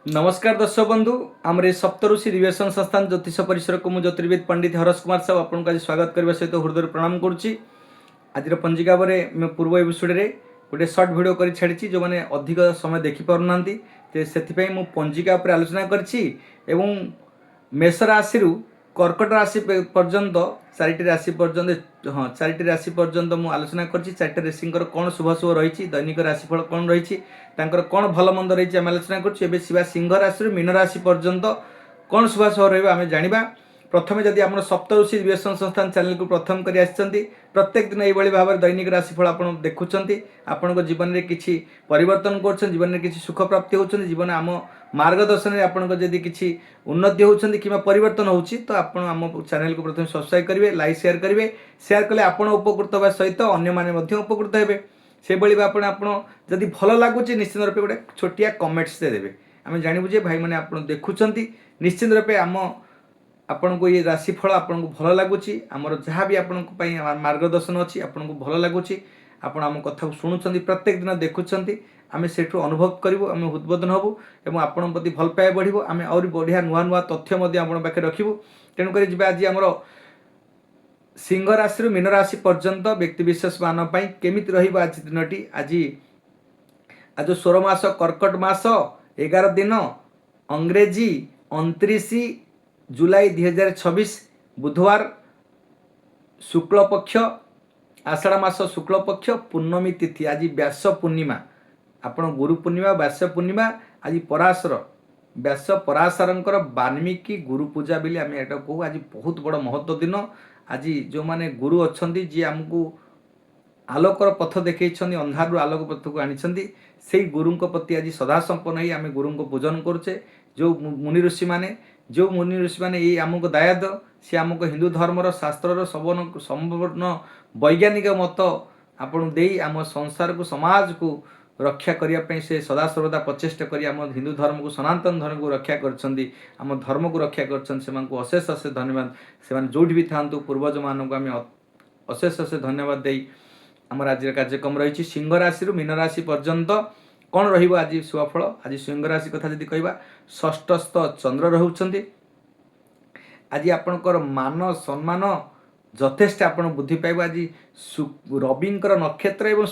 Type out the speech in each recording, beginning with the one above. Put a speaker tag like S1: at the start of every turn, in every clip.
S1: नमस्कार दर्शक बंधु आमर सप्तऋषि दिव्यसन संस्थान ज्योतिष परिसर को मुझे ज्योतिर्विद पंडित हरस कुमार साहब आपको आज स्वागत करने सहित हृदय प्रणाम करुच्ची। आज पंजिका पर मैं पूर्व एपिसोड रे गोटे सर्ट भिडियो कर छाड़ी जो मैंने अधिक समय देखिपार से मु पंजिका पर आलोचना करी मेष राशि कर्कट राशि पर्यंत चारिटी राशि पर्यंत हाँ चारिटी राशि पर्यंत मुझे आलोचना करी चारिटी राशि कौन शुभ शुभ रही दैनिक राशिफल कौन रही कौन भल मंद रही आम आलोचना कर सिंह राशि मीन राशि पर्यंत कौन शुभ शुभ रहा जाना। प्रथम जदि आप सप्तऋषि दिव्यसन संस्थान चैनल को प्रथम कर प्रत्येक दिन यही भाव में दैनिक राशिफल आप देखुं आपण जीवन में किसी परिवर्तन कर जीवन में किसी सुख प्राप्ति होती जीवन आम मार्गदर्शन में आपको जदि किसी उन्नति होती कि परिवर्तन होती तो आप चैनल को प्रथम सब्सक्राइब करेंगे लाइक शेयर कले आप उपकृत होगा सहित अन्य उपकृत हे से जदि भल लगुच निश्चित रूपे गोटे छोटिया कमेंट्स देदेवे आम जानवु जे भाई मैंने आप देखुं निश्चित रूपे आम आपण को ये राशिफल आपन को भल लगुच आमर जहाँ भी आपण मार्गदर्शन अच्छी आपन को भल लगुच आपण आम कथा शुणुं प्रत्येक दिन देखुं आम से अनुभव करूँ आम उद्बोधन हबू और आपण प्रति भल पाए बढ़ आम आहरी बढ़िया नुआ नुआ तथ्य आप पाखे रखू तेणुक आज आमर सिंह राशि मीन राशि पर्यंत व्यक्तिशेष मान केमिति रहिबो आज दिनटी आज 16 मास कर्कट मास 11 दिन अंग्रेजी 29 जुलाई 2026 बुधवार शुक्ल पक्ष आषाढ़ मास शुक्ल पक्ष पूर्णमी तिथि आज व्यास पूर्णिमा आपण गुरु पूर्णिमा व्यास पूर्णिमा आज पराशर व्यास पराशरंकर वाल्मीकि गुरु पूजा बोली आम एटा कहू आज बहुत बड़ महत्व दिन आज जो माने गुरु अच्छा जी आमको आलोकर पथ देखई अंधारू आलोक पथ को आनी से गुरु प्रति आज सदा संपन्न आम गुरु को पूजन करुचे जो मुनि ऋषि माने जो मुनि ऋषि मैंने ये आमको दायाद सी आमको हिंदू धर्मर शास्त्र संपूर्ण वैज्ञानिक मत आपण दे आम संसार को समाज को रक्षा करने से सदा सर्वदा प्रचेषा कर हिंदू धर्म को सनातन धर्म को रक्षा करम धर्म को रक्षा कर अशेष अशेष धन्यवाद से जो भी था पूर्वज मानक आम अशेष अशेष धन्यवाद दे आम आज कार्यक्रम रही सिंह राशि मीन राशि पर्यंत कौन रहिबो आज शुभफल आज सिंह राशि कथा जदि कहबा षष्ठस्थ चंद्र रहउछन्ति आज आपणकर मान सम्मान यथेष्ट आपण बुद्धि पाइबा आज रविंकर नक्षत्र एवं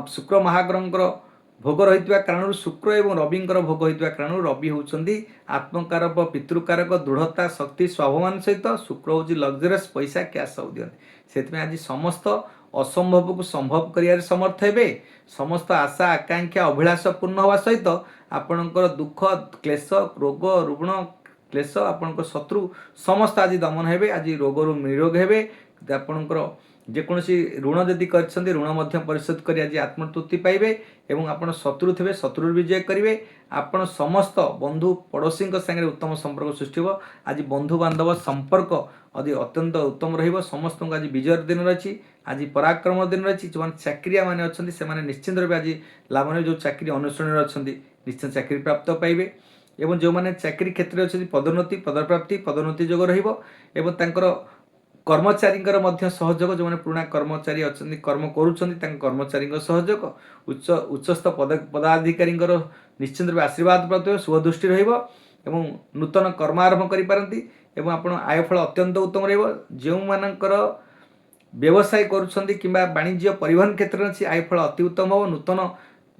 S1: शुक्र महाग्रहंकर भोग रही कारण शुक्र एवं रविंकर भोग होता कारण रवि होउछन्ति आत्मकारक पितृकारक दृढ़ता शक्ति स्वाभिमान सहित शुक्र हूँ लग्जरियस पैसा कैश सब दिखते से आज समस्त असंभव को संभव कर समर्थ हे समस्त आशा आकांक्षा अभिलाष पूर्ण होगा सहित आपणकर दुख क्लेश रोग रुग्ण क्लेश आपणकर शत्रु समस्त आज दमन हे आज रोगरू निरोग हे आपणकर जेकोसी ऋण जदि कर ऋण परिशोध कर आज आत्मतृप्ति पाइबे एवं आपण शत्रु थे शत्रु विजय करेंगे आपण समस्त बंधु पड़ोशी संगे उत्तम संपर्क सृष्टि हो आज बंधु बांधव संपर्क अति अत्यंत उत्तम रहिबो समस्त आज विजय दिन रही आज पराक्रम दिन रही जो चाकरिया मैंने अच्छा से निश्चित रूप आज लाभ जो चाकरी अनुष्ठान अच्छा निश्चित चाकरी प्राप्त पाइबे एवं जो मैंने चाकरी क्षेत्र में अच्छे पदोन्नति पदप्राप्ति पदोन्नति जोग रहिबो कर्मचारी सहयोग जो मैंने पुराणा कर्मचारी अच्छा कर्म कर्मचारी सहयोग उच्चस्थ पदाधिकारी निश्चित रूप आशीर्वाद प्राप्त शुभ दृष्टि रहिबो नूतन कर्म आरंभ करिपारंती एवं आपण आयफल अत्यंत उत्तम जो मानकर व्यवसाय करुछंती किंबा वाणिज्य परिवहन क्षेत्र में आयफल अति उत्तम हो नूतन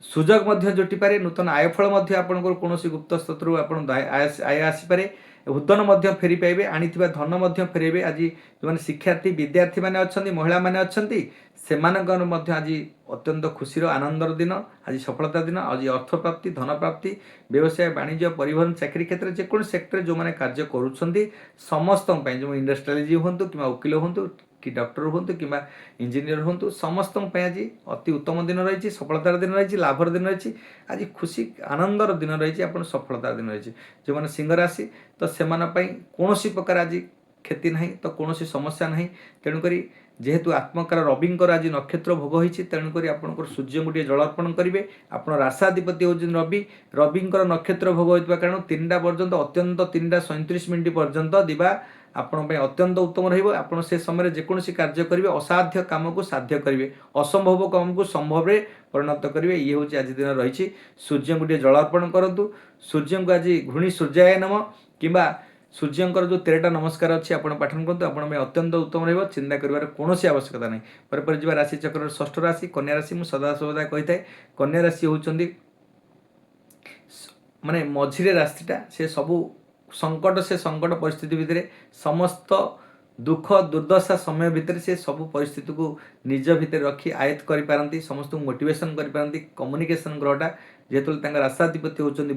S1: सुजोग जुटी पारे नूतन आयफल आपंकर कौन गुप्त स्रोतरु आय आसीपे उदन फेरी पाइबे आनी धन फेरबे आज जो शिक्षार्थी विद्यार्थी मैंने अच्छा महिला मैंने अच्छा से आज अत्यंत खुशी आनंदर दिन आज सफलता दिन आज अर्थ प्राप्ति धन प्राप्ति व्यवसाय वाणिज्य परिवहन चाकरी क्षेत्र में जेको सेक्टर जो मैंने कार्य करुँच समस्त जो इंडस्ट्रियालिज हूँ कि वकिल हूँ कि डॉक्टर हूँ कि इंजीनियर हूँ समस्त आज अति उत्तम दिन रही सफलतार दिन रही लाभर दिन रही आज खुशी आनंदर दिन रही आप सफलतार दिन रही जो मैंने सिंह राशि तो से कौन प्रकार आज क्षति ना तो कौन समस्या ना तेणुक जेहेतु आत्मकार रविंकर आज नक्षत्र भोग होती तेणुक आपंकर सूर्य गोटे जल अर्पण करेंगे आप राशाधिपति हूँ रवि रविंकर नक्षत्र भोग होता कारण 3टा पर्यंत अत्यंत 3टा 37 मिनिट पर्यंत दिवा आपण ପାଇଁ ଅତ୍ୟନ୍ତ ଉତ୍ତମ ରହିବ। ଆପଣ ସେ ସମୟରେ ଯେକୌଣସି କାର୍ଯ୍ୟ କରିବେ ଅସାଧ୍ୟ କାମକୁ ସାଧ୍ୟ କରିବେ, ଅସମ୍ଭବ କାମକୁ ସମ୍ଭବରେ ପରିଣତ କରିବେ। ଇଏ ହେଉଛି ଆଜି ଦିନ ରହିଛି। ସୂର୍ଯ୍ୟଙ୍କୁ ଟିକେ ଜଳ ଅର୍ପଣ କରନ୍ତୁ। ସୂର୍ଯ୍ୟଙ୍କୁ ଆଜି ଘୃଣୀ ସୂର୍ଯ୍ୟାୟ ନମ କିମ୍ବା ସୂର୍ଯ୍ୟଙ୍କର ଯେଉଁ 13ଟା ନମସ୍କାର ଅଛି ଆପଣ ପାଠନ କରନ୍ତୁ, ଆପଣ ପାଇଁ ଅତ୍ୟନ୍ତ ଉତ୍ତମ ରହିବ। ଚିନ୍ତା କରିବାର କୌଣସି ଆବଶ୍ୟକତା ନାହିଁ। ପରେ ଯିବା ରାଶି ଚକ୍ରର ଷଷ୍ଠ ରାଶି କନ୍ୟା ରାଶି। ମୁଁ ସଦାସର୍ବଦା କହିଥାଏ କନ୍ୟା ରାଶି ହେଉଛନ୍ତି ମାନେ ମଝିରେ ରାଶିଟା, ସେ ସବୁ ସଙ୍କଟ ପରିସ୍ଥିତି ଭିତରେ ସମସ୍ତ ଦୁଃଖ ଦୁର୍ଦ୍ଦଶା ସମୟ ଭିତରେ ସେ ସବୁ ପରିସ୍ଥିତିକୁ ନିଜ ଭିତରେ ରଖି ଆୟତ୍ତ କରିପାରନ୍ତି, ସମସ୍ତଙ୍କୁ ମୋଟିଭେସନ୍ କରିପାରନ୍ତି। କମ୍ୟୁନିକେସନ୍ ଗ୍ରହଟା ଯେତେବେଳେ ତାଙ୍କ ରାଶାଧିପତି ହେଉଛନ୍ତି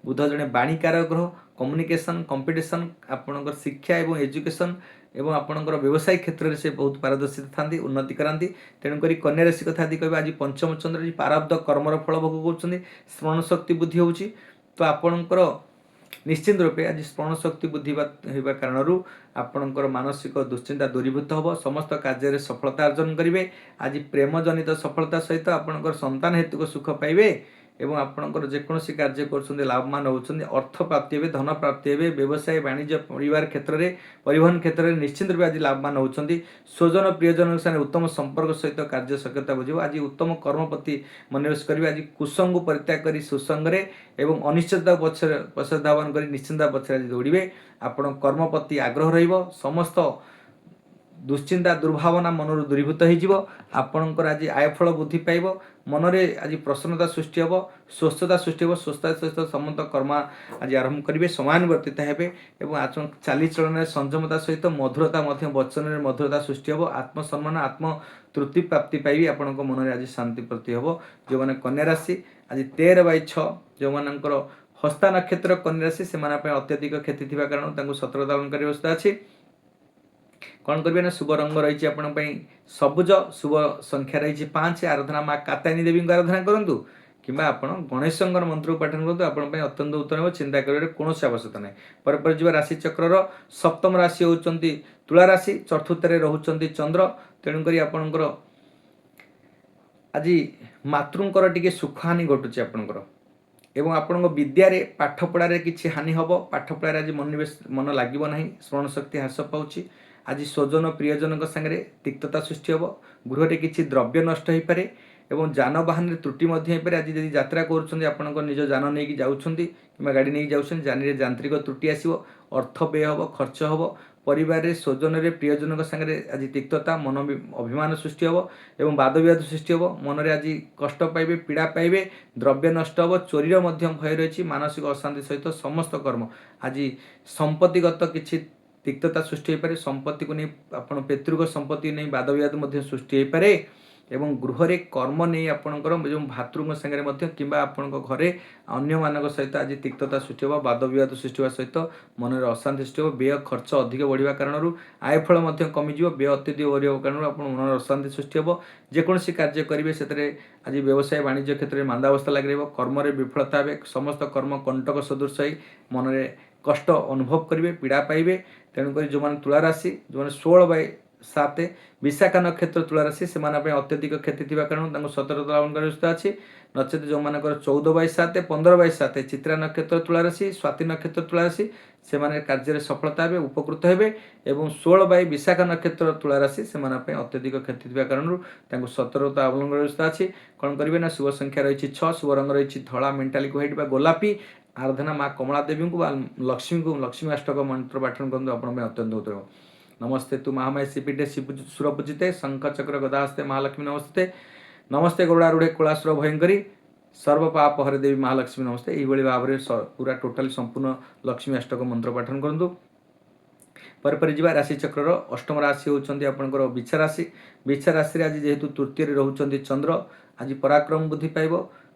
S1: ବୁଧ ଜଣେ ବାଣୀକାର ଗ୍ରହ। କମ୍ୟୁନିକେସନ୍ କମ୍ପିଟିସନ୍ ଆପଣଙ୍କର ଶିକ୍ଷା ଏବଂ ଏଜୁକେସନ୍ ଏବଂ ଆପଣଙ୍କର ବ୍ୟବସାୟିକ କ୍ଷେତ୍ରରେ ସେ ବହୁତ ପାରଦର୍ଶିତା ଥାନ୍ତି, ଉନ୍ନତି କରାନ୍ତି। ତେଣୁକରି କନ୍ୟା ରାଶି କଥା ଯଦି କହିବା, ଆଜି ପଞ୍ଚମ ଚନ୍ଦ୍ର ଆଜି ପାରବ୍ଧ କର୍ମର ଫଳ ଭୋଗ କରୁଛନ୍ତି। ସ୍ମରଣ ଶକ୍ତି ବୃଦ୍ଧି ହେଉଛି। ତ ଆପଣଙ୍କର ନିଶ୍ଚିନ୍ତ ରୂପେ ଆଜି ସ୍ମରଣ ଶକ୍ତି ବୃଦ୍ଧି ହେବା କାରଣରୁ ଆପଣଙ୍କର ମାନସିକ ଦୁଶ୍ଚିନ୍ତା ଦୂରୀଭୂତ ହେବ। ସମସ୍ତ କାର୍ଯ୍ୟରେ ସଫଳତା ଅର୍ଜନ କରିବେ। ଆଜି ପ୍ରେମ ଜନିତ ସଫଳତା ସହିତ ଆପଣଙ୍କର ସନ୍ତାନ ହେତୁକ ସୁଖ ପାଇବେ ଏବଂ ଆପଣଙ୍କର ଯେକୌଣସି କାର୍ଯ୍ୟ କରୁଛନ୍ତି ଲାଭବାନ ହେଉଛନ୍ତି। ଅର୍ଥ ପ୍ରାପ୍ତି ହେବେ, ଧନ ପ୍ରାପ୍ତି ହେବେ। ବ୍ୟବସାୟ ବାଣିଜ୍ୟ ପରିବାର କ୍ଷେତ୍ରରେ ପରିବହନ କ୍ଷେତ୍ରରେ ନିଶ୍ଚିନ୍ତ ରୂପେ ଆଜି ଲାଭବାନ ହେଉଛନ୍ତି। ସ୍ୱଜନ ପ୍ରିୟଜନଙ୍କ ସାଙ୍ଗରେ ଉତ୍ତମ ସମ୍ପର୍କ ସହିତ କାର୍ଯ୍ୟ ସକ୍ରିୟତା ବୁଝିବ। ଆଜି ଉତ୍ତମ କର୍ମ ପ୍ରତି ମନୋନିବେଶ କରିବେ। ଆଜି କୁସଙ୍ଗକୁ ପରିତ୍ୟାଗ କରି ସୁସଙ୍ଗରେ ଏବଂ ଅନିଶ୍ଚିତତା ପଛରେ ଧାବନ କରି ନିଶ୍ଚିନ୍ତା ପଛରେ ଆଜି ଦୌଡ଼ିବେ। ଆପଣ କର୍ମ ପ୍ରତି ଆଗ୍ରହ ରହିବ। ସମସ୍ତ ଦୁଶ୍ଚିନ୍ତା ଦୁର୍ଭାବନା ମନରୁ ଦୂରୀଭୂତ ହୋଇଯିବ। ଆପଣଙ୍କର ଆଜି ଆୟଫଳ ବୃଦ୍ଧି ପାଇବ। ମନରେ ଆଜି ପ୍ରସନ୍ନତା ସୃଷ୍ଟି ହେବ, ସ୍ୱସ୍ଥତା ସୃଷ୍ଟି ହେବ। ସ୍ୱସ୍ଥତା ସହିତ ସମସ୍ତ କର୍ମ ଆଜି ଆରମ୍ଭ କରିବେ, ସମାନୁବର୍ତ୍ତିତା ହେବେ ଏବଂ ଚାଲିଚଳନରେ ସଂଯମତା ସହିତ ମଧୁରତା ମଧ୍ୟ ବଚନରେ ମଧୁରତା ସୃଷ୍ଟି ହେବ। ଆତ୍ମସମ୍ମାନ ଆତ୍ମତୃପ୍ତି ପ୍ରାପ୍ତି ପାଇବି। ଆପଣଙ୍କ ମନରେ ଆଜି ଶାନ୍ତି ପ୍ରତି ହେବ। ଯେଉଁମାନେ କନ୍ୟା ରାଶି ଆଜି 13/6 ଯେଉଁମାନଙ୍କର ହସ୍ତା ନକ୍ଷତ୍ର କନ୍ୟା ରାଶି, ସେମାନଙ୍କ ପାଇଁ ଅତ୍ୟଧିକ କ୍ଷତି ଥିବା କାରଣରୁ ତାଙ୍କୁ ସତର୍କତା ଅବଲମ୍ବନ କରିବା ବ୍ୟବସ୍ଥା ଅଛି। କ'ଣ କରିବେ ନା ଶୁଭ ରଙ୍ଗ ରହିଛି ଆପଣଙ୍କ ପାଇଁ ସବୁଜ, ଶୁଭ ସଂଖ୍ୟା ରହିଛି 5। ଆରାଧନା ମା କାତ୍ୟାୟନୀ ଦେବୀଙ୍କୁ ଆରାଧନା କରନ୍ତୁ କିମ୍ବା ଆପଣ ଗଣେଶଙ୍କର ମନ୍ତ୍ରକୁ ପାଠନ କରନ୍ତୁ। ଆପଣଙ୍କ ପାଇଁ ଅତ୍ୟନ୍ତ ଉତ୍ତମ ହେବ। ଚିନ୍ତା କରିବାର କୌଣସି ଆବଶ୍ୟକତା ନାହିଁ। ପରେ ଯିବା ରାଶିଚକ୍ରର ସପ୍ତମ ରାଶି ହେଉଛନ୍ତି ତୁଳା ରାଶି। ଚତୁର୍ଥରେ ରହୁଛନ୍ତି ଚନ୍ଦ୍ର। ତେଣୁକରି ଆପଣଙ୍କର ଆଜି ମାତୃଙ୍କର ଟିକେ ସୁଖହାନି ଘଟୁଛି ଆପଣଙ୍କର ଏବଂ ଆପଣଙ୍କ ବିଦ୍ୟାରେ ପାଠପଢ଼ାରେ କିଛି ହାନି ହେବ। ପାଠପଢ଼ାରେ ଆଜି ମନ ଲାଗିବ ନାହିଁ। ସ୍ମରଣ ଶକ୍ତି ହ୍ରାସ ପାଉଛି। ଆଜି ସ୍ୱଜନ ପ୍ରିୟଜନଙ୍କ ସାଙ୍ଗରେ ତିକ୍ତତା ସୃଷ୍ଟି ହେବ। ଗୃହରେ କିଛି ଦ୍ରବ୍ୟ ନଷ୍ଟ ହୋଇପାରେ ଏବଂ ଯାନବାହନରେ ତ୍ରୁଟି ମଧ୍ୟ ହୋଇପାରେ। ଆଜି ଯଦି ଯାତ୍ରା କରୁଛନ୍ତି, ଆପଣଙ୍କ ନିଜ ଯାନ ନେଇକି ଯାଉଛନ୍ତି କିମ୍ବା ଗାଡ଼ି ନେଇକି ଯାଉଛନ୍ତି, ଯାନରେ ଯାନ୍ତ୍ରିକ ତ୍ରୁଟି ଆସିବ, ଅର୍ଥ ବ୍ୟୟ ହେବ, ଖର୍ଚ୍ଚ ହେବ। ପରିବାରରେ ସ୍ୱଜନରେ ପ୍ରିୟଜନଙ୍କ ସାଙ୍ଗରେ ଆଜି ତିକ୍ତତା ମନ ଅଭିମାନ ସୃଷ୍ଟି ହେବ ଏବଂ ବାଦବିବାଦ ସୃଷ୍ଟି ହେବ। ମନରେ ଆଜି କଷ୍ଟ ପାଇବେ, ପୀଡ଼ା ପାଇବେ, ଦ୍ରବ୍ୟ ନଷ୍ଟ ହେବ, ଚୋରିର ମଧ୍ୟ ଭୟ ରହିଛି। ମାନସିକ ଅଶାନ୍ତି ସହିତ ସମସ୍ତ କର୍ମ ଆଜି ସମ୍ପତ୍ତିଗତ କିଛି ତିକ୍ତତା ସୃଷ୍ଟି ହୋଇପାରେ। ସମ୍ପତ୍ତିକୁ ନେଇ ଆପଣ ପିତୃକ ସମ୍ପତ୍ତିକୁ ନେଇ ବାଦବିବାଦ ମଧ୍ୟ ସୃଷ୍ଟି ହୋଇପାରେ ଏବଂ ଗୃହରେ କର୍ମ ନେଇ ଆପଣଙ୍କର ଯେଉଁ ଭାତୃଙ୍କ ସାଙ୍ଗରେ ମଧ୍ୟ କିମ୍ବା ଆପଣଙ୍କ ଘରେ ଅନ୍ୟମାନଙ୍କ ସହିତ ଆଜି ତିକ୍ତତା ସୃଷ୍ଟି ହେବ। ବାଦବିବାଦ ସୃଷ୍ଟି ହେବା ସହିତ ମନରେ ଅଶାନ୍ତି ସୃଷ୍ଟି ହେବ। ବ୍ୟୟ ଖର୍ଚ୍ଚ ଅଧିକ ବଢ଼ିବା କାରଣରୁ ଆୟଫଳ ମଧ୍ୟ କମିଯିବ। ବ୍ୟୟ ଅତ୍ୟଧିକ ବଢ଼ିବା କାରଣରୁ ଆପଣ ମନରେ ଅଶାନ୍ତି ସୃଷ୍ଟି ହେବ। ଯେକୌଣସି କାର୍ଯ୍ୟ କରିବେ ସେଥିରେ ଆଜି ବ୍ୟବସାୟ ବାଣିଜ୍ୟ କ୍ଷେତ୍ରରେ ମାନ୍ଦାବସ୍ଥା ଲାଗି ରହିବ। କର୍ମରେ ବିଫଳତା ହେବେ। ସମସ୍ତ କର୍ମ କଣ୍ଟକ ସଦୃଶ ହୋଇ ମନରେ କଷ୍ଟ ଅନୁଭବ କରିବେ, ପୀଡ଼ା ପାଇବେ। ତେଣୁକରି ଯେଉଁମାନେ ତୁଳା ରାଶି, ଯେଉଁମାନେ 16/7 ବିଶାଖା ନକ୍ଷତ୍ର ତୁଳା ରାଶି, ସେମାନଙ୍କ ପାଇଁ ଅତ୍ୟଧିକ କ୍ଷତି ଥିବା କାରଣରୁ ତାଙ୍କୁ ସତର୍କତା ଅବଲମ୍ବନ କରିବା ବ୍ୟବସ୍ଥା ଅଛି। ନଚେତ ଯେଉଁମାନଙ୍କର 14/7 15/7 ଚିତ୍ରା ନକ୍ଷତ୍ର ତୁଳା ରାଶି, ସ୍ୱାତି ନକ୍ଷତ୍ର ତୁଳା ରାଶି, ସେମାନେ କାର୍ଯ୍ୟରେ ସଫଳତା ହେବେ, ଉପକୃତ ହେବେ ଏବଂ 16 ବିଶାଖା ନକ୍ଷତ୍ର ତୁଳା ରାଶି ସେମାନଙ୍କ ପାଇଁ ଅତ୍ୟଧିକ କ୍ଷତି ଥିବା କାରଣରୁ ତାଙ୍କୁ ସତର୍କତା ଅବଲମ୍ବନ କରିବା ବ୍ୟବସ୍ଥା ଅଛି। କ'ଣ କରିବେ ନା ଶୁଭ ସଂଖ୍ୟା ରହିଛି 6, ଶୁଭ ରଙ୍ଗ ରହିଛି ଧଳା ମେଣ୍ଟାଲିକ ହ୍ୱାଇଟ୍ ବା ଗୋଲାପୀ। ଆରାଧନା ମା କମଳା ଦେବୀଙ୍କୁ ବା ଲକ୍ଷ୍ମୀ ଅଷ୍ଟକ ମନ୍ତ୍ର ପାଠନ କରନ୍ତୁ। ଆପଣଙ୍କ ପାଇଁ ଅତ୍ୟନ୍ତ ଉତ୍ତମ। ନମସ୍ତେ ତୁ ମହାମାୟା ଶ୍ରୀପୀଠେ ସୁରପୂଜିତେ ଶଙ୍ଖଚକ୍ର ଗଦାହସ୍ତେ ମହାଲକ୍ଷ୍ମୀ ନମସ୍ତେ। ନମସ୍ତେ ଗରୁଡ଼ାରୂଢ଼େ କୁଳାସୁର ଭୟଙ୍କରୀ ସର୍ବପାପ ହରେ ଦେବୀ ମହାଲକ୍ଷ୍ମୀ ନମସ୍ତେ। ଏଇଭଳି ଭାବରେ ପୁରା ଟୋଟାଲି ସମ୍ପୂର୍ଣ୍ଣ ଲକ୍ଷ୍ମୀ ଅଷ୍ଟକ ମନ୍ତ୍ର ପାଠନ କରନ୍ତୁ। ପରେ ଯିବା ରାଶିଚକ୍ରର ଅଷ୍ଟମ ରାଶି ହେଉଛନ୍ତି ଆପଣଙ୍କର ବିଛା ରାଶି। ବିଛା ରାଶିରେ ଆଜି ଯେହେତୁ ତୃତୀୟରେ ରହୁଛନ୍ତି ଚନ୍ଦ୍ର, ଆଜି ପରାକ୍ରମ ବୃଦ୍ଧି ପାଇବ।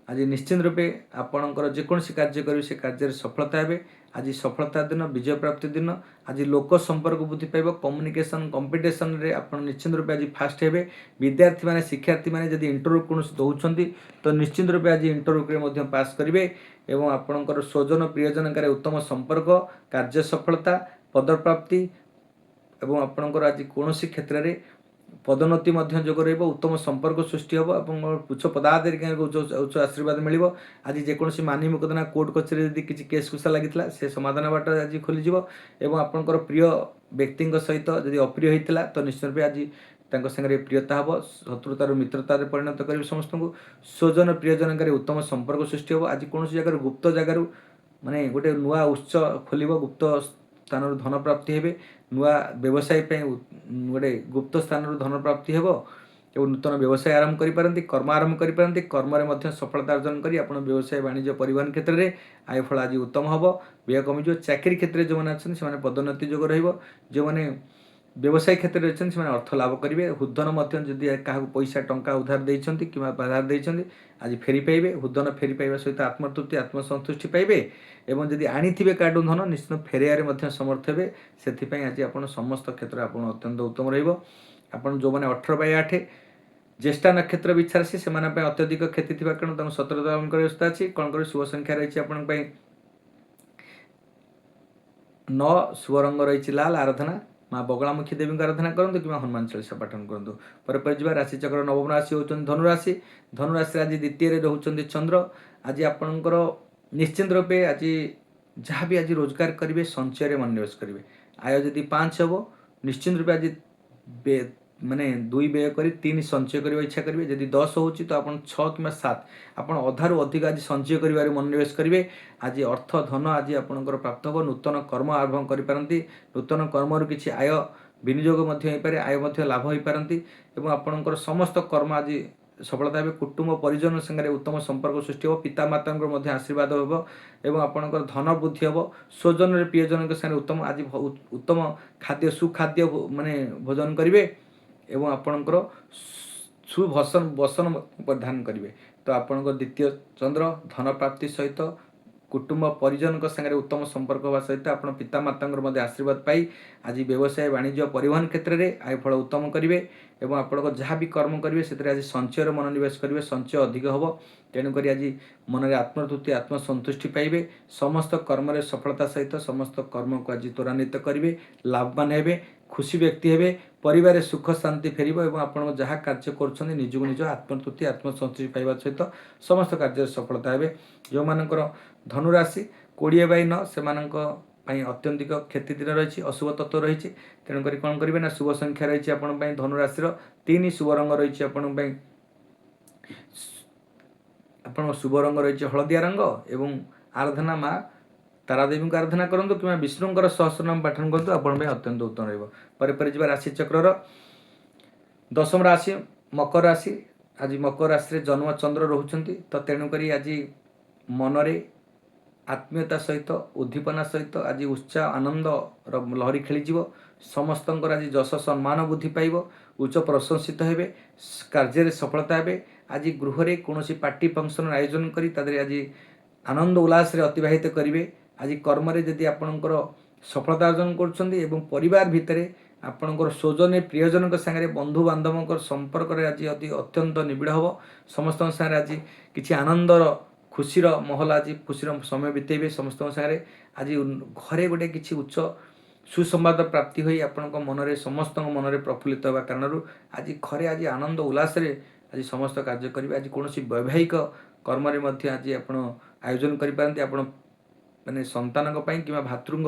S1: ଆଜି ନିଶ୍ଚିନ୍ତ ରୂପେ ଆପଣଙ୍କର ଯେକୌଣସି କାର୍ଯ୍ୟ କରିବେ ସେ କାର୍ଯ୍ୟରେ ସଫଳତା ହେବେ। ଆଜି ସଫଳତା ଦିନ, ବିଜୟ ପ୍ରାପ୍ତି ଦିନ। ଆଜି ଲୋକ ସମ୍ପର୍କ ବୃଦ୍ଧି ପାଇବ। କମ୍ୟୁନିକେସନ୍ କମ୍ପିଟିସନ୍ରେ ଆପଣ ନିଶ୍ଚିନ୍ତ ରୂପେ ଆଜି ଫାଷ୍ଟ ହେବେ। ବିଦ୍ୟାର୍ଥୀମାନେ ଶିକ୍ଷାର୍ଥୀମାନେ ଯଦି ଇଣ୍ଟରଭ୍ୟୁ କୌଣସି ଦେଉଛନ୍ତି ତ ନିଶ୍ଚିନ୍ତ ରୂପେ ଆଜି ଇଣ୍ଟରଭ୍ୟୁରେ ମଧ୍ୟ ପାସ୍ କରିବେ ଏବଂ ଆପଣଙ୍କର ସ୍ୱଜନ ପ୍ରିୟଜନଙ୍କର ଉତ୍ତମ ସମ୍ପର୍କ, କାର୍ଯ୍ୟ ସଫଳତା, ପଦପ୍ରାପ୍ତି ଏବଂ ଆପଣଙ୍କର ଆଜି କୌଣସି କ୍ଷେତ୍ରରେ पदोन्नति जोग रही उत्तम संपर्क सृष्टि हम और उच्च पदाधिकारी उच्च आशीर्वाद मिल आज जेकोसी मानी मुकदमा कोर्ट कचेरी यदि किसी केस कुसा लगी से समाधान बाट आज खोलीज और आपंकर प्रिय व्यक्ति सहित जदि अप्रिय होता तो निश्चित भाव आज सागर प्रियता हम शत्रुतार मित्रतार परिणत कर समस्त को स्वजन प्रियजन उत्तम संपर्क सृष्टि हम आज कौन जगार गुप्त जगार माने गोटे नुआ उत्स खोल गुप्त स्थान धन प्राप्ति हे नुआ व्यवसाय गोटे गुप्त स्थान धन प्राप्ति हे और नूतन व्यवसाय आरंभ करें कर्म आरंभ करें कर्म सफलता अर्जन कर व्यवसाय वाणिज्य परिवहन क्षेत्र में आयफल आज उत्तम हम व्यय कमिज चाकरी क्षेत्र में जो मैंने अच्छे से पदोन्नति जोग रो मैंने व्यवसाय क्षेत्र में अच्छे से अर्थ लाभ करेंगे हुदन जदि क्या पैसा टंका उधार देते कि आधार देते आज फेरी पाइबे हुदन फेरी पाइबा सहित आत्मतृप्ति आत्मसंतुष्टि पाइबे एवं जदि आनी कार्ड धन निश्चित फेरिया समर्थ हे से आज आप समस्त क्षेत्र आप अत्यंत उत्तम रहा जो मैंने 18/8 ज्येष्ठा नक्षत्र विच्छासी से अत्यधिक क्षति थी कारण सतर्कता अवलंबन कर व्यवस्था अच्छी कौन कर शुभ संख्या रही आपण 9 शुभ रंग रही लाल आराधना माँ बगलामुखी देवी आराधना करूँ कि हनुमान चालीसा पाठन करूँ पर राशि चक्र नवम राशि होती धनुराशि धनुराशि आज द्वितीय रोचे चंद्र आज आपणकर निश्चिंत रूपे आज जहाँ भी आज रोजगार करेंगे संचय मनोनिवेश करेंगे आय जदि 5 हम निश्चिंत रूपे आज माने 2 व्यय कर 3 संचय करने इच्छा करेंगे जदि 10 हो तो आप 6 कि 7 आप अधारू अधिक आज संचय कर मनोनिवेश करेंगे आज अर्थ धन आज आपंकर प्राप्त हम नूतन कर्म आरंभ करें नूतन कर्म किसी आय विनियोग पारे आय लाभ हो पारती और आपंकर समस्त कर्म आज सफलता हे कुटुंब परिजन संगे उत्तम संपर्क सृष्टि हो पिता माता आशीर्वाद हो एवं आपंकर धन वृद्धि हम स्वजन प्रियजन संगे उत्तम आज उत्तम खाद्य सुखाद्य माने भोजन करेंगे एवं आपणकर सुभसन बसन परिधान करेंगे तो आपणकर द्वितीय चंद्र धन प्राप्ति सहित कुटुंब परिजन संगे उत्तम संपर्क होगा सहित आप पिता माता आशीर्वाद पाई आज व्यवसाय वाणिज्य परिवहन क्षेत्र में आयफल उत्तम करेंगे एवं आप जहाँ भी कर्म करेंगे से आज संचय मनोनिवेश करेंगे संचय अधिक हम तेणुक आज मन में आत्मतृप्ति आत्मसंतुष्टि पाइबे समस्त कर्म सफलता सहित समस्त कर्म को आज त्वरान्वित करेंगे लाभवान हे खुशी व्यक्ति हे परिवार सुख शांति फेर और आप जहाँ कार्य कर निजक निज आत्मतृप्ति आत्मसंतुष्टि पाइबा सहित समस्त कार्य सफलता हे जो मानकर धनुराशि 20/9 से अत्यंतिक क्षति दिन रही अशुभ तत्व रही तेणुक कौन करेंगे ना शुभ संख्या रही आपण धनुराशि 3 शुभ रंग रही आपण शुभ रंग रही हलदिया रंग एवं आराधना माँ तारादेवी को आराधना करूँ कि विष्णुंकर सहस्रनाम पाठन करूँ आपण अत्यंत उत्तम रहा राशि चक्र 10म राशि मकर राशि आज मकर राशि जन्म चंद्र रोचंती तो तेणुक आज मनरे आत्मीयता सहित उद्दीपना सहित आज उत्साह आनंद लहरी खेलीज समस्त आज जश सम्मान बुद्धि पाइब उच्च प्रशंसित हे कार्य सफलता हे आज गृह में कौन पार्टी फंक्शन आयोजन कर आज आनंद उल्लास अतिवाहित करेंगे आज कर्म जदि आपणकर सफलता अर्जन कर परिवार भितर आपणकर स्वजन प्रियजन सागर बंधु बांधव संपर्क आज अत्यंत निबिड़ हम समस्त सागर आज किसी आनंदर खुशीर महल आज खुशीर समय बितेबे समस्त सागर आज घरे गोटे किसी उच्च सुसंवाद प्राप्ति हुई आपण मनरे समस्त मनरे प्रफुल्लित होगा कारण आज घरे आज आनंद उल्लास आज समस्त कार्य करेंगे आज कौन वैवाहिक कर्म आज आप आयोजन करें आप माने संतान कि भातृंग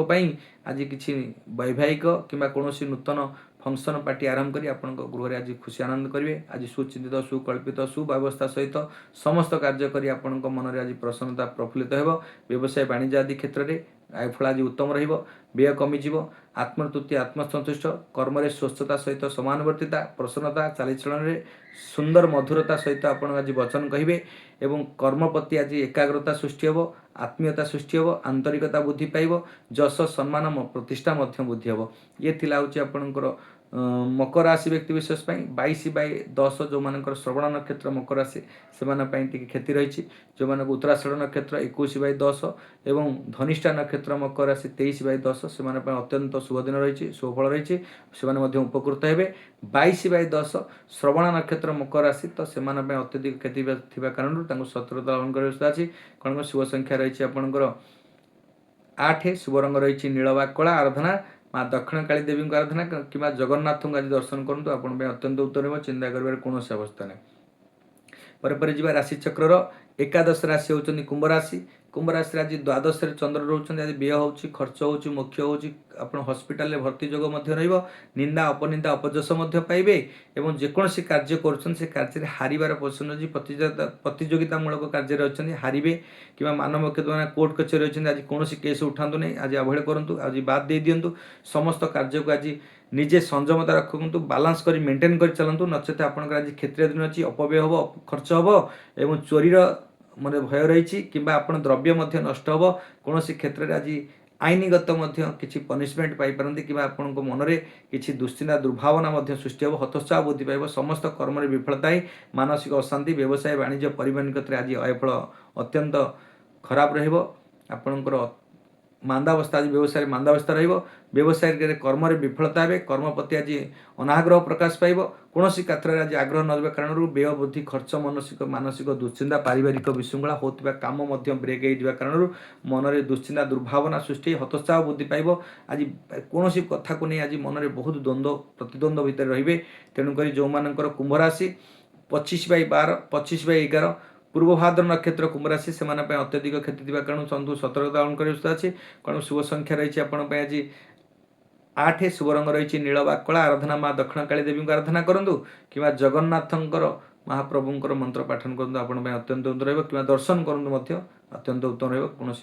S1: आज किसी वैवाहिक कि कौन नूतन फंक्शन पार्टी आरंभ करी आपण गृह आज खुशी आनंद करेंगे आज सुचिंतित सुकल्पित सुव्यवस्था सहित समस्त कार्य करी आपण मन में आज प्रसन्नता प्रफुल्लित हो व्यवसाय वाणिज्य आदि क्षेत्र में आयफल आज उत्तम व्यय कमिज आत्मतृप्ति आत्मसंतुष्ट कर्म स्वस्थता सहित समानुवर्तिता प्रसन्नता चालीचलन में सुंदर मधुरता सहित आप आज वचन कहे एवं कर्म प्रति आज एकाग्रता सृष्टि हम आत्मीयता सृष्टि हम आंतरिकता बुद्धि पाइब जश सम्मान प्रतिष्ठा बुद्धि हम ये आपणकर मकर राशि व्यक्ति विशेष 22/10 जो मानकर श्रवण नक्षत्र मकर राशि से क्षति रही जो मान उत्तराषाढ़ नक्षत्र 21/10 एवं धनिष्ठा नक्षत्र मकर राशि 23/10 से अत्यंत शुभ दिन रही शुभफल रही से उपकृत हे 22/10 श्रवण नक्षत्र मकर राशि तो से अत्यधिक क्षति थी कारण सतर्कता अवलंबन कर व्यवस्था अच्छी कौन शुभ संख्या रही आपंकर 8 शुभ रंग रही नीलवा कला आराधना माँ दक्षिण काली देवी को आराधना कि जगन्नाथ को आज दर्शन करूँ आपण अत्यंत उत्तम रहा चिंता कर कौन अवस्था नहीं पर जी राशि चक्र एकादश राशि होती कुंभ राशि कुंभ राशि आज द्वादश चंद्र रोच आज व्यय हो खर्च हो मुख्य हो हस्पिटाल भर्ती जोग निंदा अपनिंदा अपजस पाइबे एवं जेकोसी कार्य कर हारिबार पोषण अच्छी प्रतियोगितामूलक कार्य अच्छे हारे कि मानव मैंने कोर्ट कचेरी अच्छी आज कौन केस उठातु नहीं आज अवहेला करूँ आज बाद दे दिंतु समस्त कार्य को आज निजे संयमता रखु बालांस कर मेंटेन कर चलतु नचेत आपंकर आज क्षेत्रीय दिन अच्छी अपव्यय हम खर्च हम एवं चोरीर मतलब भय रही कि द्रव्य नष्ट हम कौन क्षेत्र में आज आईनगत किसी पनिशमेंट पाइपारती कि आपण मन में किसी दुश्चिंता दुर्भावना सृष्टि हम हतोत्साह बुद्धि पाइब समस्त कर्म विफलता ही मानसिक अशांति व्यवसाय वाणिज्य परिवहन क्षेत्र आज अयफल अत्यंत खराब रपणकर मांदावस्था आज व्यवसाय मांदावस्था व्यवसाय कर्म विफलता हे कर्म प्रति आज अनाग्रह प्रकाश पाइब कौन क्षेत्र में आज आग्रह न कारण व्यय बुद्धि खर्च मानसिक दुश्चिंता पारिवारिक विशृंखला होता काम ब्रेक हो कारण मन में दुश्चिंता दुर्भावना सृष्टि हतोत्साह बुद्धि पाइब आज कौन कथा को नहीं आज मन में बहुत द्वंद्व प्रतिद्वंद्व भितर रे तेणुक जो मानकर कुंभ राशि 25/12 25/11 पूर्व भाद्र नक्षत्र कुंभ राशि से अत्यधिक क्षति थी कारण सन्तु सतर्कता पालन कर अच्छी कारण शुभ संख्या रही आपण आज 8 शुभ रंग रही नील बा कला आराधना माँ दक्षिण काली देवी को आराधना करूँ कि जगन्नाथंकर महाप्रभुंर मंत्र पाठन करूँ आपण अत्यंत उत्तम रही कि दर्शन करूँ अत्यंत उत्तम रौन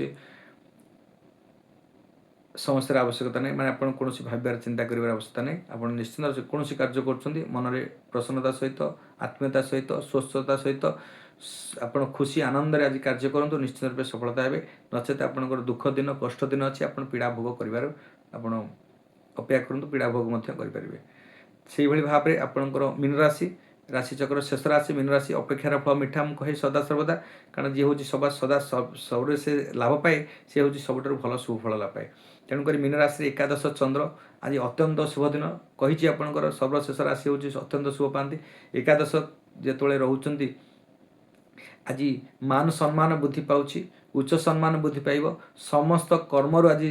S1: समस्या आवश्यकता नहीं मैंने आप कौन भावार चिंता कर आवश्यकता नहीं आप निश्चित कौन कार्य कर मन में प्रसन्नता सहित आत्मीयता सहित स्वच्छता सहित आप खुशी आनंद आज कार्य करूँ निश्चित रूप सफलता हे नचेत आपंकर दुख दिन कष्ट दिन अच्छी आप पीड़ा भोग कर अपेक्षा करूँ पीड़ा भोग करेंगे से भाव में आपंकर मीन राशि राशिचक्र शेष राशि मीन राशि अपेक्षार फल मिठा मुझे कहे सदा सर्वदा कारण जी हूँ सदा सब से लाभ पाए सी हूँ सब भल शुभ फल लाभ पाए तेणुक मीन राशि एकादश चंद्र आज अत्यंत शुभ दिन कही आपंकर सर्वशेष राशि हूँ अत्यंत शुभ पाती एकादश जो रोच आज मान सम्मान वृद्धि पाँच उच्च सम्मान वृद्धि पाइब समस्त कर्म आज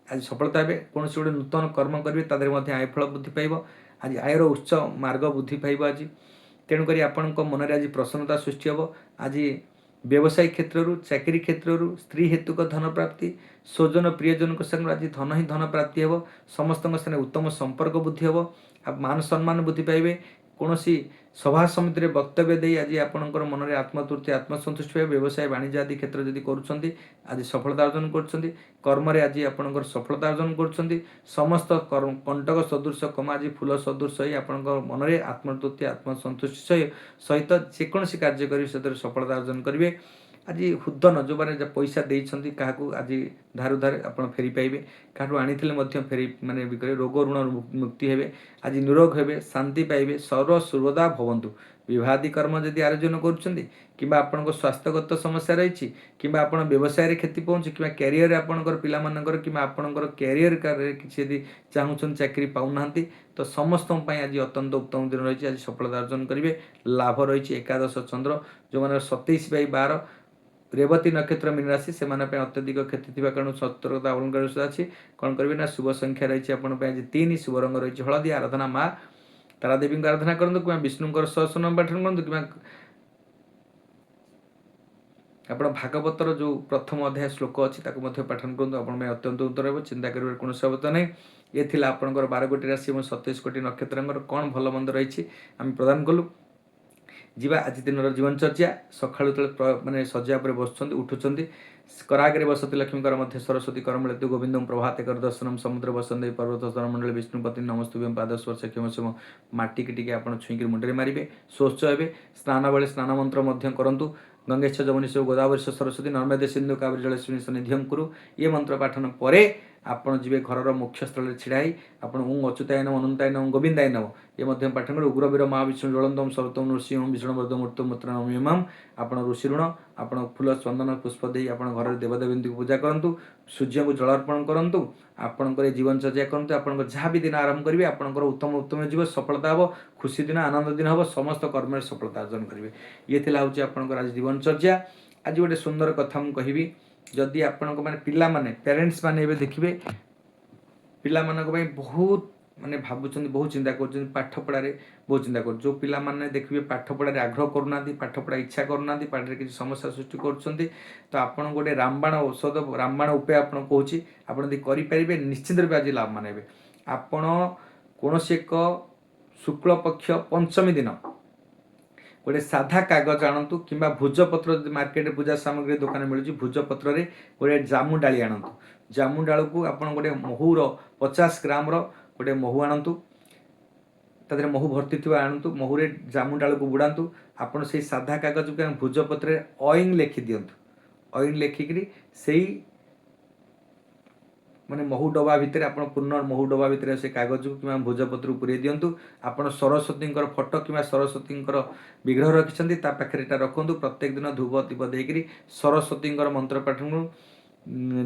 S1: आज सफलता हे कौन गोटे नूतन कर्म करेंगे तादेह आयफल वृद्धि पाइब आज आयर उच्च मार्ग वृद्धि पाइब आज तेणुक आपण मन में आज प्रसन्नता सृष्टि हम आज व्यवसाय क्षेत्र चाकरी क्षेत्र स्त्री हेतुक धन प्राप्ति स्वजन प्रियजन संग आज धन ही धन प्राप्ति हम समस्त उत्तम संपर्क वृद्धि हम आप मान सम्मान वृद्धि पाइबे कौन सभा समिति वक्तव्य दे आज आपंकर मन में आत्मतृप्ति आत्मसंतुष्टि व्यवसाय वाणिज्य आदि क्षेत्र जदि करुँच आज सफलता अर्जन कर्म आज आपंकर सफलता अर्जन कर समस्त कंटक सदृश कम आज फूल सदृश ही आप मन में आत्मतृप्ति आत्मसंतुष्टि सहित जेकोसी कार्य कर सफलता अर्जन करेंगे आज हुदन जो मैंने पैसा देती क्या आज धार उधार आप फेरी पाइबे क्या आनी फेरी माने रोग ऋण मुक्ति हे आज निरोग हे शांति पाइबे सर्वसर्वदा भवंतु विवाहादि कर्म जदि आयोजन कर स्वास्थ्यगत समस्या रही कि व्यवसाय क्षति पहुँच कि क्यारियर आपंकर पिलामानकर कि आपंकर क्यारियर किसी चाहूँ चाकरी पाऊना तो समस्त आज अत्यंत उत्तम दिन रही आज सफलता अर्जन करेंगे लाभ रही एकादश चंद्र जो मैंने 27/12 रेवती नक्षत्र मीन राशि से अत्यधिक क्षति थी कारण सतर्कता अवलंबन कर अच्छी कौन करेंगे ना शुभ संख्या रही आज 3 शुभ रंग रही हलदी आराधना माँ तारा देवी को आराधना करूँ कि विष्णुकर सहस्रनाम पाठन करूँ कि आप भागवतर जो प्रथम अध्याय श्लोक अच्छी पाठन करूँ आप अत्यंत उत्तर हो चिंता कर कौन अवस्था नहीं ये थिला आपंकर 12 कोटी राशि और 27 कोटी नक्षत्र कौन भल मंद रही आम प्रदान कलु जीवा आज दिन जीवनचर्या सकाळु माने सज्जा पर बसुँच उठुंट करागे बसती लक्ष्मीकर मध्य सरस्वती करमलतु गोविंदम प्रभाते कर दर्शनम समुद्र वसंदे पर्वत मंडल विष्णुपति नमस्तुभ्यम पादस्पर्श क्षमक्षम माटी की आप छुईक मुंडे मारे शौच हे स्नान बेले स्नान मंत्र करूँ गंगेश जमुनीश गोदावरी सरस्वती नर्मदे सिंधु कावेरी जलस्विनी सन्निधिं कुरु ये मंत्र पाठन पर आपण जी घर मुख्य स्थल छिड़ाई आप अच्युताय नम अनंताय नम गोविंदाय नम ये पाठन कर उग्रवीर महाविष्णु ज्वलंतम सर्वतम नृसिंह विष्णु वर्ध मूर्त मूत्र नमयम आप ऋषि ऋण आप फूल चंदन पुष्प दे आप घर देवदेवी को पूजा करूँ सूर्य को जल अर्पण करूँ आपंकर जीवनचर्या करूँ आप जहाँ भी दिन आरंभ करेंगे आपंकर उत्तम उत्तम जीव सफलता हम खुशी दिन आनंद दिन हम समस्त कर्म सफलता अर्जन करेंगे ये हूँ आपंकर आज जीवनचर्या आज गोटे सुंदर कथा मुझे कहि जदि आपण माने पिला माने पेरेंट्स माने देखिए ପିଲାମାନଙ୍କ ପାଇଁ ବହୁତ ମାନେ ଭାବୁଛନ୍ତି, ବହୁତ ଚିନ୍ତା କରୁଛନ୍ତି, ପାଠ ପଢ଼ାରେ ବହୁତ ଚିନ୍ତା କରୁଛନ୍ତି। ଯେଉଁ ପିଲାମାନେ ଦେଖିବେ ପାଠ ପଢ଼ାରେ ଆଗ୍ରହ କରୁନାହାନ୍ତି, ପାଠ ପଢ଼ା ଇଚ୍ଛା କରୁନାହାନ୍ତି, ପାଠରେ କିଛି ସମସ୍ୟା ସୃଷ୍ଟି କରୁଛନ୍ତି, ତ ଆପଣ ଗୋଟେ ରାମବାଣ ଔଷଧ, ରାମବାଣ ଉପାୟ ଆପଣ କହୁଛି, ଆପଣ ଯଦି କରିପାରିବେ ନିଶ୍ଚିନ୍ତ ରୂପେ ଆଜି ଲାଭବାନ ହେବେ। ଆପଣ କୌଣସି ଏକ ଶୁକ୍ଳପକ୍ଷ ପଞ୍ଚମୀ ଦିନ ଗୋଟେ ସାଧା କାଗଜ ଆଣନ୍ତୁ, କିମ୍ବା ଭୁଜପତ୍ର ଯଦି ମାର୍କେଟରେ ପୂଜା ସାମଗ୍ରୀ ଦୋକାନରେ ମିଳୁଛି, ଭୁଜପତ୍ରରେ ଗୋଟେ ଜାମୁ ଡାଳି ଆଣନ୍ତୁ। ଜାମୁ ଡାଳକୁ ଆପଣ ଗୋଟେ ମହୁର 50 ଗ୍ରାମର ଗୋଟେ ମହୁ ଆଣନ୍ତୁ, ତା ଦେହରେ ମହୁ ଭର୍ତ୍ତି ଥିବା ଆଣନ୍ତୁ, ମହୁରେ ଜାମୁ ଡାଳକୁ ବୁଡ଼ାନ୍ତୁ। ଆପଣ ସେଇ ସାଧା କାଗଜକୁ ଭୁଜପତ୍ରରେ ଅଇନ୍ ଲେଖି ଦିଅନ୍ତୁ। ଅଇନ୍ ଲେଖିକିରି ସେଇ ମାନେ ମହୁ ଡବା ଭିତରେ, ଆପଣ ପୂର୍ଣ୍ଣ ମହୁ ଡବା ଭିତରେ ସେ କାଗଜକୁ କିମ୍ବା ଭୁଜପତ୍ରକୁ ପୁରେଇ ଦିଅନ୍ତୁ। ଆପଣ ସରସ୍ୱତୀଙ୍କର ଫଟୋ କିମ୍ବା ସରସ୍ୱତୀଙ୍କର ବିଗ୍ରହ ରଖିଛନ୍ତି, ତା ପାଖରେ ଏଟା ରଖନ୍ତୁ। ପ୍ରତ୍ୟେକ ଦିନ ଧୂପ ଦୀପ ଦେଇକରି ସରସ୍ୱତୀଙ୍କର ମନ୍ତ୍ର ପାଠନ୍ତୁ।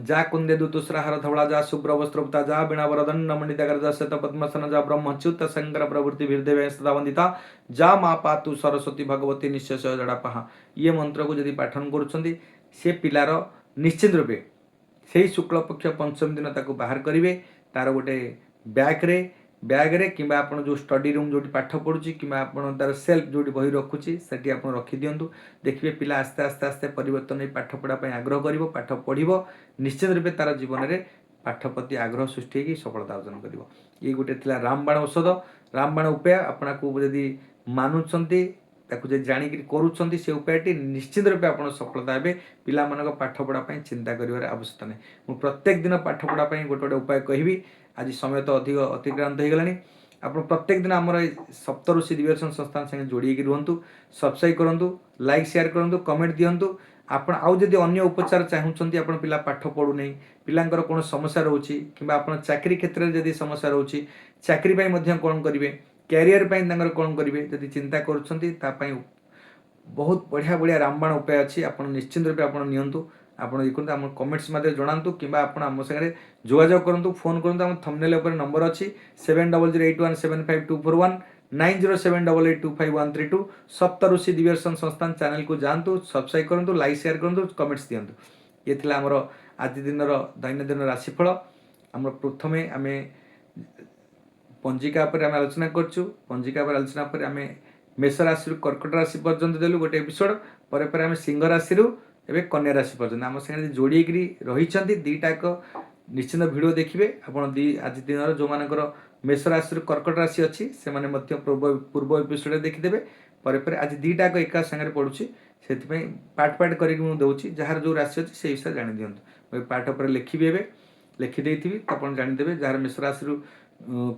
S1: ଯା କୁନ୍ଦେ ଦୁତୁସ୍ରାହାର ଧବଳା, ଯା ଶୁଭ୍ର ବସ୍ତ୍ରପୁତା, ଯା ବୀଣାବର ଦଣ୍ଡ ମଣ୍ଡିତାକାର, ଯା ଶ୍ଵେତ ପଦ୍ମାସନ, ଯା ବ୍ରହ୍ମଚ୍ୟୁତ ଶଙ୍କର ପ୍ରଭୃତି ଭିର୍ଦେବେ ସଦା ବନ୍ଦିତା, ଯା ମା ପାତୁ ସରସ୍ୱତୀ ଭଗବତୀ ନିଶ୍ଚୟ ଜଡ଼ା ପାହା। ଇଏ ମନ୍ତ୍ରକୁ ଯଦି ପାଠନ କରୁଛନ୍ତି, ସେ ପିଲାର ନିଶ୍ଚିତ ରୂପେ ସେଇ ଶୁକ୍ଳପକ୍ଷ ପଞ୍ଚମୀ ଦିନ ତାକୁ ବାହାର କରିବେ। ତାର ଗୋଟେ ବ୍ୟାଗ୍ରେ କିମ୍ବା ଆପଣ ଯେଉଁ ଷ୍ଟଡି ରୁମ୍ ଯେଉଁଠି ପାଠ ପଢ଼ୁଛି, କିମ୍ବା ଆପଣ ତାର ସେଲ୍ଫ ଯେଉଁଠି ବହି ରଖୁଛି ସେଠି ଆପଣ ରଖିଦିଅନ୍ତୁ। ଦେଖିବେ ପିଲା ଆସ୍ତେ ଆସ୍ତେ ଆସ୍ତେ ପରିବର୍ତ୍ତନ ହେଇ ପାଠ ପଢ଼ା ପାଇଁ ଆଗ୍ରହ କରିବ, ପାଠ ପଢ଼ିବ, ନିଶ୍ଚିତ ରୂପେ ତାର ଜୀବନରେ ପାଠ ପ୍ରତି ଆଗ୍ରହ ସୃଷ୍ଟି ହେଇକି ସଫଳତା ଅର୍ଜନ କରିବ। ଇଏ ଗୋଟେ ଥିଲା ରାମବାଣ ଔଷଧ, ରାମବାଣ ଉପାୟ। ଆପଣଙ୍କୁ ଯଦି ମାନୁଛନ୍ତି, ତାକୁ ଯଦି ଜାଣିକି କରୁଛନ୍ତି ସେ ଉପାୟଟି, ନିଶ୍ଚିତ ରୂପେ ଆପଣ ସଫଳତା ହେବେ। ପିଲାମାନଙ୍କ ପାଠପଢ଼ା ପାଇଁ ଚିନ୍ତା କରିବାର ଆବଶ୍ୟକତା ନାହିଁ। ମୁଁ ପ୍ରତ୍ୟେକ ଦିନ ପାଠପଢ଼ା ପାଇଁ ଗୋଟେ ଗୋଟେ ଉପାୟ କହିବି। ଆଜି ସମୟ ତ ଅଧିକ ଅତିକ୍ରାନ୍ତ ହେଇଗଲାଣି। ଆପଣ ପ୍ରତ୍ୟେକ ଦିନ ଆମର এই ସପ୍ତଋଷି ଦିବ୍ୟଦର୍ଶନ ସଂସ୍ଥାନ ସାଙ୍ଗେ ଯୋଡ଼ି ହେଇକି ରୁହନ୍ତୁ। ସବସ୍କ୍ରାଇବ୍ କରନ୍ତୁ, ଲାଇକ୍ ସେୟାର କରନ୍ତୁ, କମେଣ୍ଟ ଦିଅନ୍ତୁ। ଆପଣ ଆଉ ଯଦି ଅନ୍ୟ ଉପଚାର ଚାହୁଁଛନ୍ତି, ଆପଣ ପିଲା ପାଠ ପଢ଼ୁନାହିଁ, ପିଲାଙ୍କର କୌଣସି ସମସ୍ୟା ରହୁଛି, କିମ୍ବା ଆପଣ ଚାକିରି କ୍ଷେତ୍ରରେ ଯଦି ସମସ୍ୟା ରହୁଛି, ଚାକିରି ପାଇଁ ମଧ୍ୟ କ'ଣ କରିବେ, କ୍ୟାରିୟର ପାଇଁ ତାଙ୍କର କ'ଣ କରିବେ, ଯଦି ଚିନ୍ତା କରୁଛନ୍ତି, ତା ପାଇଁ ବହୁତ ବଢ଼ିଆ ବଢ଼ିଆ ରାମବାଣ ଉପାୟ ଅଛି। ଆପଣ ନିଶ୍ଚିନ୍ତ ରୂପେ ଆପଣ ନିଅନ୍ତୁ। ଆପଣ ଦେଖନ୍ତୁ, ଆମ କମେଣ୍ଟସ୍ ମାଧ୍ୟମରେ ଜଣାନ୍ତୁ, କିମ୍ବା ଆପଣ ଆମ ସାଙ୍ଗରେ ଯୋଗାଯୋଗ କରନ୍ତୁ, ଫୋନ୍ କରନ୍ତୁ। ଆମ ଥମ୍ବନେଲ୍ ଉପରେ ନମ୍ବର ଅଛି 7008175241, 9078825132। ସପ୍ତଋଷି ଦିବ୍ୟଦର୍ଶନ ସଂସ୍ଥାନ ଚ୍ୟାନେଲକୁ ଯାଆନ୍ତୁ, ସବସ୍କ୍ରାଇବ୍ କରନ୍ତୁ, ଲାଇକ୍ ସେୟାର କରନ୍ତୁ, କମେଣ୍ଟସ୍ ଦିଅନ୍ତୁ। ଇଏ ଥିଲା ଆମର ଆଜି ଦିନର ଦୈନନ୍ଦିନ ରାଶିଫଳ। ଆମର ପ୍ରଥମେ ଆମେ ପଞ୍ଜିକା ଉପରେ ଆମେ ଆଲୋଚନା କରୁଛୁ। ପଞ୍ଜିକା ଉପରେ ଆଲୋଚନା ପରେ ଆମେ ମେଷ ରାଶିରୁ କର୍କଟ ରାଶି ପର୍ଯ୍ୟନ୍ତ ଦେଲୁ ଗୋଟେ ଏପିସୋଡ଼। ପରେ ପରେ ଆମେ ସିଂହ ରାଶିରୁ ଏବେ କନ୍ୟା ରାଶି ପର୍ଯ୍ୟନ୍ତ ଆମ ସାଙ୍ଗରେ ଯୋଡ଼ିକିରି ରହିଛନ୍ତି। ଦୁଇଟା ଏକ ନିଶ୍ଚିନ୍ତ ଭିଡ଼ିଓ ଦେଖିବେ ଆପଣ। ଆଜି ଦିନର ଯେଉଁମାନଙ୍କର ମେଷ ରାଶିରୁ କର୍କଟ ରାଶି ଅଛି, ସେମାନେ ମଧ୍ୟ ପୂର୍ବ ଏପିସୋଡ଼ରେ ଦେଖିଦେବେ। ପରେ ପରେ ଆଜି ଦୁଇଟା ଏକା ସାଙ୍ଗରେ ପଡ଼ୁଛି, ସେଥିପାଇଁ ପାର୍ଟ କରିକି ମୁଁ ଦେଉଛି। ଯାହାର ଯେଉଁ ରାଶି ଅଛି ସେଇ ବିଷୟରେ ଜାଣିଦିଅନ୍ତୁ। ମୁଁ ପାଠ ଉପରେ ଲେଖିବି, ଏବେ ଲେଖିଦେଇଥିବି, ଆପଣ ଜାଣିଦେବେ। ଯାହାର ମେଷ ରାଶିରୁ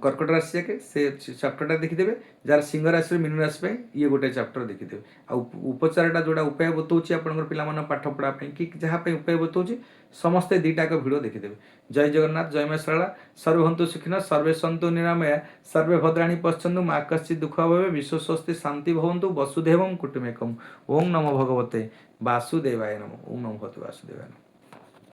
S1: କର୍କଟ ରାଶି ଯାକେ ସେ ଚାପ୍ଟରଟା ଦେଖିଦେବେ। ଯାହାର ସିଂହ ରାଶିରୁ ମୀନ ରାଶି ପାଇଁ ଇଏ ଗୋଟେ ଚାପ୍ଟର ଦେଖିଦେବେ। ଆଉ ଉପଚାରଟା ଯେଉଁଟା ଉପାୟ ବତାଉଛି ଆପଣଙ୍କର ପିଲାମାନଙ୍କ ପାଠ ପଢ଼ା ପାଇଁ, କି ଯାହା ପାଇଁ ଉପାୟ ବତାଉଛି, ସମସ୍ତେ ଦୁଇଟା ଭିଡ଼ିଓ ଦେଖିଦେବେ। ଜୟ ଜଗନ୍ନାଥ, ଜୟ ମା ଶାରଳା। ସର୍ବେ ଭବନ୍ତୁ ସୁଖିନଃ, ସର୍ବେ ସନ୍ତୁ ନିରାମୟା, ସର୍ବେ ଭଦ୍ରାଣୀ ପଶ୍ୟନ୍ତୁ, ମା କଶ୍ଚିତ୍ ଦୁଃଖ ଭବେ, ବିଶ୍ୱ ସ୍ୱସ୍ତି ଶାନ୍ତି ଭବନ୍ତୁ, ବସୁଧୈବଂ କୁଟୁମ୍ବକମ୍। ଓಂ ନମୋ ଭଗବତେ ବାସୁଦେବାୟ ନମଃ। ଓಂ ନମୋ ଭଗବତେ ବାସୁଦେବାୟ ନମଃ।